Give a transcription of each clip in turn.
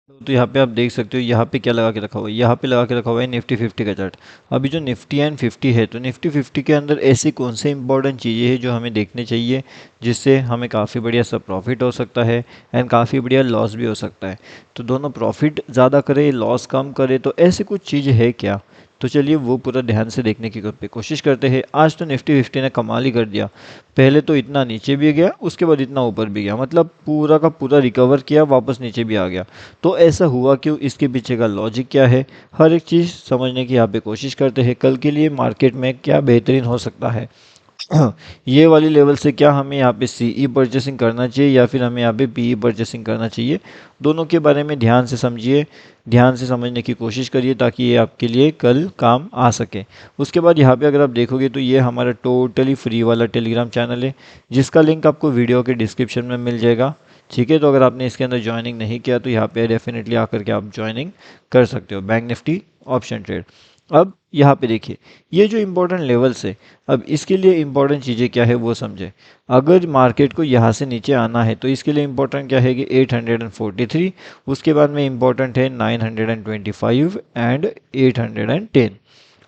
तो यहाँ पे आप देख सकते हो, यहाँ पे क्या लगा के रखा हुआ है, यहाँ पे लगा के रखा हुआ है निफ्टी 50 का चार्ट। अभी जो निफ्टी एंड 50 है, तो निफ्टी 50 के अंदर ऐसी कौन से इंपॉर्टेंट चीज़ें हैं जो हमें देखने चाहिए, जिससे हमें काफ़ी बढ़िया सा प्रॉफिट हो सकता है एंड काफ़ी बढ़िया लॉस भी हो सकता है। तो दोनों प्रॉफिट ज़्यादा करे लॉस कम करे, तो ऐसी कुछ चीज़ है क्या? तो चलिए वो पूरा ध्यान से देखने की कोशिश करते हैं। आज तो निफ्टी 50 ने कमाल ही कर दिया। पहले तो इतना नीचे भी गया, उसके बाद इतना ऊपर भी गया, मतलब पूरा का पूरा रिकवर किया, वापस नीचे भी आ गया। तो ऐसा हुआ क्यों, इसके पीछे का लॉजिक क्या है, हर एक चीज़ समझने की यहाँ पे कोशिश करते हैं। कल के लिए मार्केट में क्या बेहतरीन हो सकता है। ये वाली लेवल से क्या हमें यहाँ पे सीई परचेसिंग करना चाहिए या फिर हमें यहाँ पे पीई परचेसिंग करना चाहिए, दोनों के बारे में ध्यान से समझिए, ध्यान से समझने की कोशिश करिए, ताकि ये आपके लिए कल काम आ सके। उसके बाद यहाँ पे अगर आप देखोगे तो ये हमारा टोटली फ्री वाला टेलीग्राम चैनल है, जिसका लिंक आपको वीडियो के डिस्क्रिप्शन में मिल जाएगा। ठीक है, तो अगर आपने इसके अंदर ज्वाइनिंग नहीं किया तो यहाँ पे डेफिनेटली आकर के आप ज्वाइनिंग कर सकते हो, बैंक निफ्टी ऑप्शन ट्रेड। अब यहाँ पे देखिए, ये जो इम्पोर्टेंट लेवल्स है, अब इसके लिए इम्पोर्टेंट चीज़ें क्या है वो समझे। अगर मार्केट को यहाँ से नीचे आना है तो इसके लिए इम्पोर्टेंट क्या है कि 843, उसके बाद में इम्पोर्टेंट है 925 एंड 810।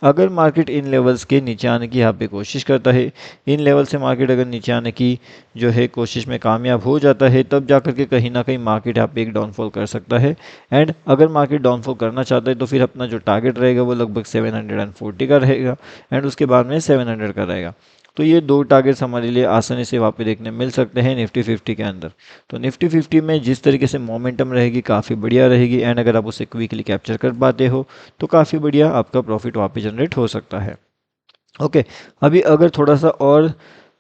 अगर मार्केट इन लेवल्स के नीचे आने की यहाँ पे कोशिश करता है, इन लेवल से मार्केट अगर नीचे आने की जो है कोशिश में कामयाब हो जाता है, तब जा कर के कहीं ना कहीं मार्केट यहाँ पे एक डाउनफॉल कर सकता है। एंड अगर मार्केट डाउनफॉल करना चाहता है तो फिर अपना जो टारगेट रहेगा वो लगभग 740 का रहेगा एंड उसके बाद में 700 का रहेगा। तो ये दो टारगेट्स हमारे लिए आसानी से वहाँ पे देखने मिल सकते हैं निफ्टी 50 के अंदर। तो निफ्टी 50 में जिस तरीके से मोमेंटम रहेगी काफ़ी बढ़िया रहेगी, एंड अगर आप उसे क्विकली कैप्चर कर पाते हो तो काफ़ी बढ़िया आपका प्रॉफिट वहाँ पे जनरेट हो सकता है। ओके, अभी अगर थोड़ा सा और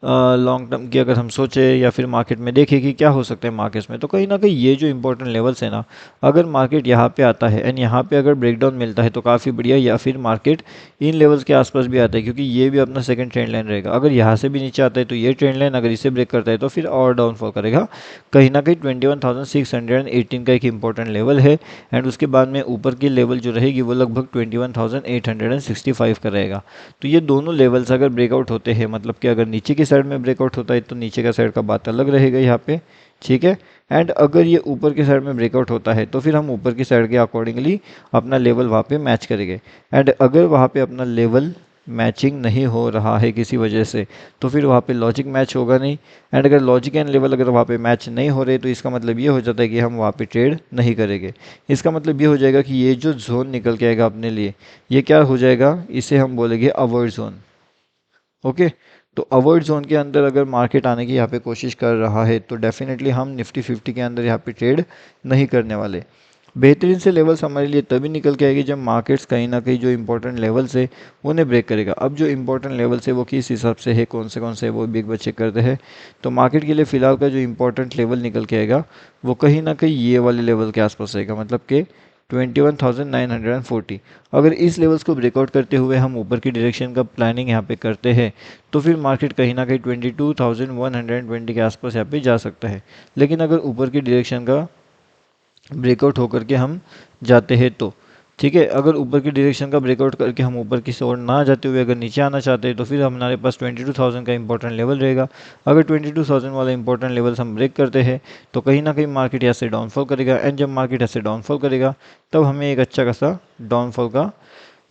लॉन्ग टर्म की अगर हम सोचें या फिर मार्केट में देखें कि क्या हो सकता है मार्केट्स में, तो कहीं ना कहीं ये जो इंपॉर्टेंट लेवल्स है ना, अगर मार्केट यहाँ पे आता है एंड यहाँ पे अगर ब्रेकडाउन मिलता है तो काफ़ी बढ़िया, या फिर मार्केट इन लेवल्स के आसपास भी आता है, क्योंकि ये भी अपना सेकंड ट्रेंड लाइन रहेगा। अगर यहाँ से भी नीचे आता है तो ये ट्रेंड लाइन अगर इसे ब्रेक करता है तो फिर और डाउनफॉल करेगा। कहीं ना कहीं 21,618 का एक इंपॉर्टेंट लेवल है एंड उसके बाद में ऊपर की लेवल जो रहेगी वो लगभग 21,865 का रहेगा। तो ये दोनों लेवल्स अगर ब्रेकआउट होते हैं, मतलब कि अगर नीचे की साइड में ब्रेकआउट होता है तो नीचे का साइड का बात अलग रहेगा यहाँ पे। ठीक है, एंड अगर ये ऊपर की साइड में ब्रेकआउट होता है तो फिर हम ऊपर की साइड के अकॉर्डिंगली अपना लेवल वहाँ पे मैच करेंगे। एंड अगर वहाँ पे अपना लेवल मैचिंग नहीं हो रहा है किसी वजह से, तो फिर वहाँ पे लॉजिक मैच होगा नहीं। एंड अगर लॉजिक एंड लेवल अगर वहाँ पे मैच नहीं हो रहे तो इसका मतलब ये हो जाता है कि हम वहाँ पे ट्रेड नहीं करेंगे। इसका मतलब ये हो जाएगा कि ये जो जोन निकल के आएगा अपने लिए, ये क्या हो जाएगा, इसे हम बोलेंगे अवॉइड जोन। ओके, तो अवॉइड जोन के अंदर अगर मार्केट आने की यहाँ पे कोशिश कर रहा है तो डेफिनेटली हम निफ्टी 50 के अंदर यहाँ पे ट्रेड नहीं करने वाले। बेहतरीन से लेवल्स हमारे लिए तभी निकल के आएगी जब मार्केट्स कहीं ना कहीं जो इंपॉर्टेंट लेवल्स है उन्हें ब्रेक करेगा। अब जो इंपॉर्टेंट लेवल्स है वो किस हिसाब से है, कौन से है, वो बिग बच्चे करते हैं। तो मार्केट के लिए फिलहाल का जो इंपॉर्टेंट लेवल निकल के आएगा वो कहीं ना कहीं ये वाले लेवल के आसपास रहेगा, मतलब कि 21,940। अगर इस लेवल्स को ब्रेकआउट करते हुए हम ऊपर की डायरेक्शन का प्लानिंग यहाँ पे करते हैं तो फिर मार्केट कहीं ना कहीं 22,120 के आसपास यहाँ पे जा सकता है। लेकिन अगर ऊपर की डायरेक्शन का ब्रेकआउट होकर के हम जाते हैं तो ठीक है, अगर ऊपर की डायरेक्शन का ब्रेकआउट करके हम ऊपर की ओर ना जाते हुए अगर नीचे आना चाहते हैं तो फिर हमारे पास 22,000 का इंपॉर्टेंट लेवल रहेगा। अगर 22,000 वाला इंपॉर्टेंट लेवल हम ब्रेक करते हैं तो कहीं ना कहीं मार्केट यहाँ से डाउनफॉल करेगा, एंड जब मार्केट ऐसे डाउनफॉल करेगा तब हमें एक अच्छा खासा डाउनफॉल का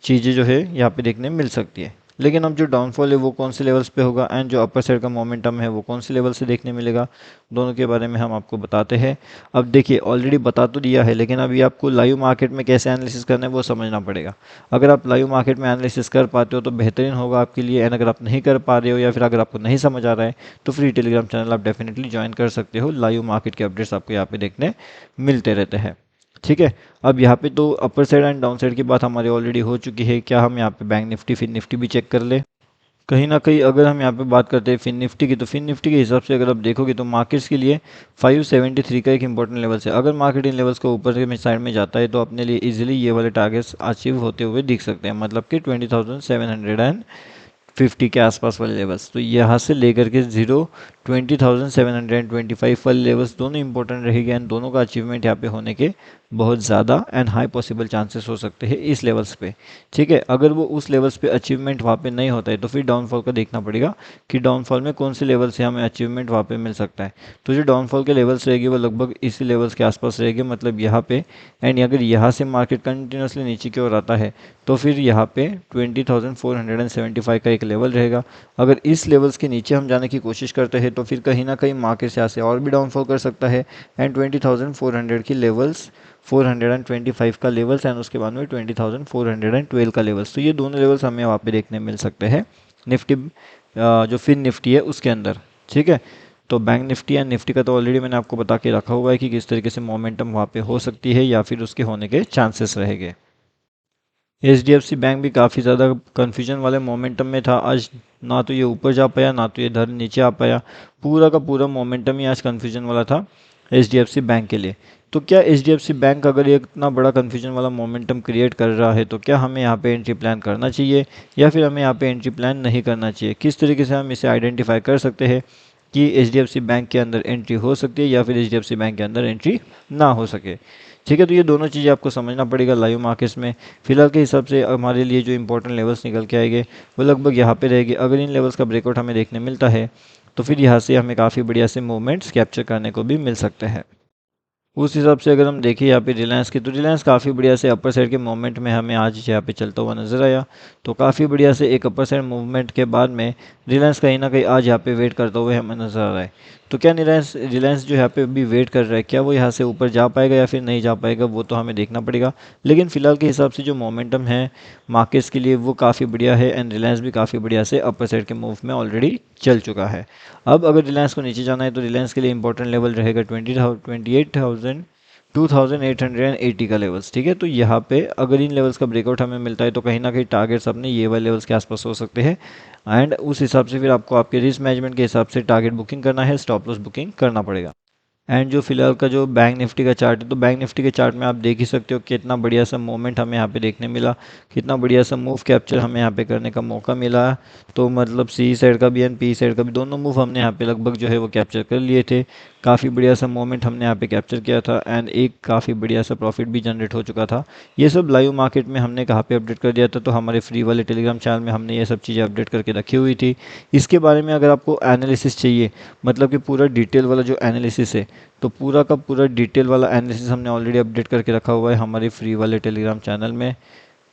चीज़ें जो है यहाँ पे देखने मिल सकती है। लेकिन अब जो डाउनफॉल है वो कौन से लेवल्स पे होगा एंड जो अपर साइड का मोमेंटम है वो कौन से लेवल से देखने मिलेगा, दोनों के बारे में हम आपको बताते हैं। अब देखिए, ऑलरेडी बता तो दिया है, लेकिन अभी आपको लाइव मार्केट में कैसे एनालिसिस करना है वो समझना पड़ेगा। अगर आप लाइव मार्केट में एनालिसिस कर पाते हो तो बेहतरीन होगा आपके लिए, एंड अगर आप नहीं कर पा रहे हो या फिर अगर आपको नहीं समझ आ रहा है तो फ्री टेलीग्राम चैनल आप डेफिनेटली ज्वाइन कर सकते हो। लाइव मार्केट के अपडेट्स आपको यहाँ पे देखने मिलते रहते हैं। ठीक है, अब यहाँ पे तो upper side and down side की बात हमारी ऑलरेडी हो चुकी है। क्या हम यहाँ पे बैंक निफ्टी फिन निफ्टी भी चेक कर ले? कहीं ना कहीं अगर हम यहाँ पे बात करते हैं फिन निफ्टी की, तो फिन निफ्टी के हिसाब से अगर आप देखोगे तो मार्केट्स के लिए 573 का एक इंपॉर्टेंट लेवल है। अगर मार्केट इन लेवल्स को ऊपर के साइड में जाता है तो अपने लिए इजीली ये वाले टारगेट्स अचीव होते हुए दिख सकते हैं, मतलब कि 20,750 के आसपास वाले लेवल्स। तो यहाँ से लेकर के 0 20,725 वाले लेवल्स दोनों इंपॉर्टेंट रहेगी एंड दोनों का अचीवमेंट यहाँ पे होने के बहुत ज़्यादा एंड हाई पॉसिबल चांसेस हो सकते हैं इस लेवल्स पे। ठीक है, अगर वो उस लेवल्स पे अचीवमेंट वहाँ पे नहीं होता है तो फिर डाउनफॉल का देखना पड़ेगा कि डाउनफॉल में कौन से लेवल से हमें अचीवमेंट वहाँ पे मिल सकता है। तो जो डाउनफॉल के लेवल्स रहेगी वो लगभग इसी लेवल्स के आसपास रहेगी, मतलब यहाँ पे। एंड अगर यहाँ से मार्केट कंटिन्यूसली नीचे की ओर आता है तो फिर यहाँ पे 20,475 का एक लेवल रहेगा। अगर इस लेवल्स के नीचे हम जाने की कोशिश करते हैं तो फिर कहीं ना कहीं मार्केट यहाँ से और भी डाउनफॉल कर सकता है एंड 20,400 की लेवल्स, 425 का लेवल्स एंड उसके बाद में 20,412 का लेवल्स, तो ये दोनों लेवल्स हमें वहाँ पे देखने मिल सकते हैं निफ्टी, जो फिर निफ्टी है उसके अंदर। ठीक है, तो बैंक निफ्टी एंड निफ्टी का तो ऑलरेडी मैंने आपको बता के रखा हुआ है कि किस तरीके से मोमेंटम वहाँ पे हो सकती है या फिर उसके होने के चांसेस रहेंगे। HDFC बैंक भी काफ़ी ज़्यादा कन्फ्यूजन वाले मोमेंटम में था आज, ना तो ये ऊपर जा पाया ना तो ये इधर नीचे आ पाया, पूरा का पूरा मोमेंटम ही आज कन्फ्यूजन वाला था HDFC बैंक के लिए। तो क्या HDFC बैंक अगर ये इतना बड़ा कन्फ्यूजन वाला मोमेंटम क्रिएट कर रहा है तो क्या हमें यहाँ पे एंट्री प्लान करना चाहिए या फिर हमें यहाँ पे एंट्री प्लान नहीं करना चाहिए? किस तरीके से हम इसे आइडेंटिफाई कर सकते हैं कि HDFC बैंक के अंदर एंट्री हो सकती है या फिर HDFC बैंक के अंदर एंट्री ना हो सके? ठीक है, तो ये दोनों चीज़ें आपको समझना पड़ेगा लाइव मार्केट्स में। फिलहाल के हिसाब से हमारे लिए जो इंपॉर्टेंट लेवल्स निकल के आएंगे वो लगभग यहाँ पे रहेगी। अगर इन लेवल्स का ब्रेकआउट हमें देखने मिलता है तो फिर यहाँ से हमें काफ़ी बढ़िया से मूवमेंट्स कैप्चर करने को भी मिल सकते हैं। उस हिसाब से अगर हम देखें यहाँ पे रिलायंस की, तो रिलायंस काफ़ी बढ़िया से अपर साइड के मूवमेंट में हमें आज यहाँ पे चलता हुआ नजर आया। तो काफ़ी बढ़िया से एक अपर साइड मूवमेंट के बाद में रिलायंस कहीं ना कहीं आज यहाँ पे वेट करते हुए हमें नजर आ रहा है। तो क्या रिलायंस जो यहाँ पे भी वेट कर रहा है, क्या वो यहाँ से ऊपर जा पाएगा या फिर नहीं जा पाएगा, वो तो हमें देखना पड़ेगा। लेकिन फिलहाल के हिसाब से जो मोमेंटम है मार्केट्स के लिए वो काफ़ी बढ़िया है एंड रिलायंस भी काफ़ी बढ़िया से अपर साइड के मूव में ऑलरेडी चल चुका है। अब अगर रिलायंस को नीचे जाना है तो रिलायंस के लिए इंपॉर्टेंट लेवल रहेगा 28,080 का लेवल्स। ठीक है, तो यहाँ पे अगर इन लेवल्स का ब्रेकआउट हमें मिलता है तो कहीं ना कहीं टारगेट्स अपने ये वाले लेवल्स के आसपास हो सकते हैं एंड उस हिसाब से फिर आपको आपके रिस्क मैनेजमेंट के हिसाब से टारगेट बुकिंग करना है, स्टॉप लॉस बुकिंग करना पड़ेगा। एंड जो फिलहाल का जो बैंक निफ्टी का चार्ट है, तो बैंक निफ्टी के चार्ट में आप देख ही सकते हो कितना बढ़िया सा मूवमेंट हमें यहाँ पे देखने मिला, कितना बढ़िया सा मूव कैप्चर हमें यहाँ पे करने का मौका मिला। तो मतलब सी साइड का भी एंड पी साइड का भी दोनों मूव हमने यहाँ पे लगभग जो है वो कैप्चर कर लिए थे। काफ़ी बढ़िया सा मूवमेंट हमने यहाँ पे कैप्चर किया था एंड एक काफ़ी बढ़िया सा प्रॉफिट भी जनरेट हो चुका था। ये सब लाइव मार्केट में हमने कहाँ पे अपडेट कर दिया था, तो हमारे फ्री वाले टेलीग्राम चैनल में हमने ये सब चीज़ें अपडेट करके रखी हुई थी। इसके बारे में अगर आपको एनालिसिस चाहिए, मतलब कि पूरा डिटेल वाला जो एनालिसिस है, तो पूरा का पूरा डिटेल वाला एनालिसिस हमने ऑलरेडी अपडेट करके रखा हुआ है हमारे फ्री वाले टेलीग्राम चैनल में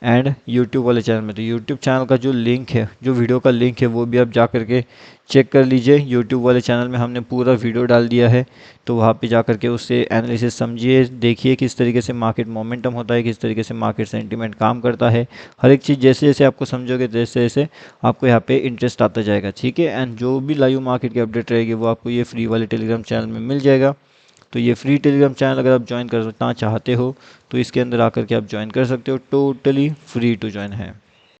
एंड यूट्यूब वाले चैनल में। तो यूट्यूब चैनल का जो लिंक है, जो वीडियो का लिंक है, वो भी आप जा करके चेक कर लीजिए। यूट्यूब वाले चैनल में हमने पूरा वीडियो डाल दिया है, तो वहाँ पे जा करके उससे एनालिसिस समझिए, देखिए किस तरीके से मार्केट मोमेंटम होता है, किस तरीके से मार्केट सेंटीमेंट काम करता है। हर एक चीज़ जैसे जैसे आपको समझोगे जैसे जैसे आपको यहाँ पे इंटरेस्ट आता जाएगा। ठीक है, एंड जो भी लाइव मार्केट की अपडेट रहेगी वो आपको ये फ्री वाले टेलीग्राम चैनल में मिल जाएगा। तो ये फ्री टेलीग्राम चैनल अगर आप ज्वाइन करना चाहते हो तो इसके अंदर आकर के आप ज्वाइन कर सकते हो, टोटली फ्री टू ज्वाइन है।